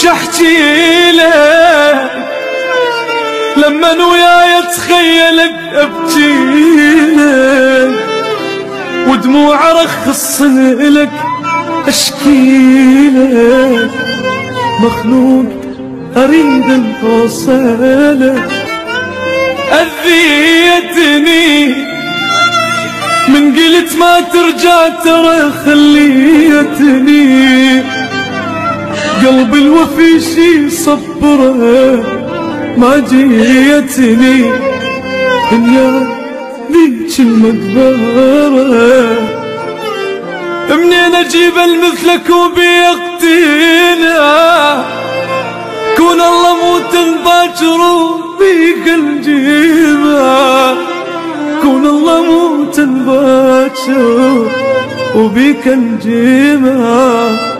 شحكي لك لما وياي اتخيلك ابكي لك ودموع ارخص لك اشكي لك مخنوق اريد اوصلك اذيتني من قلت ما ترجع ترى خليتني قلب الوفي شي صبره ما جيتني دنيا ذيك المقبره منين اجيب المثلك وبيقتنا كون الله موت باكر وبيك الجيبه كون الله موت باكر وبيك الجيبه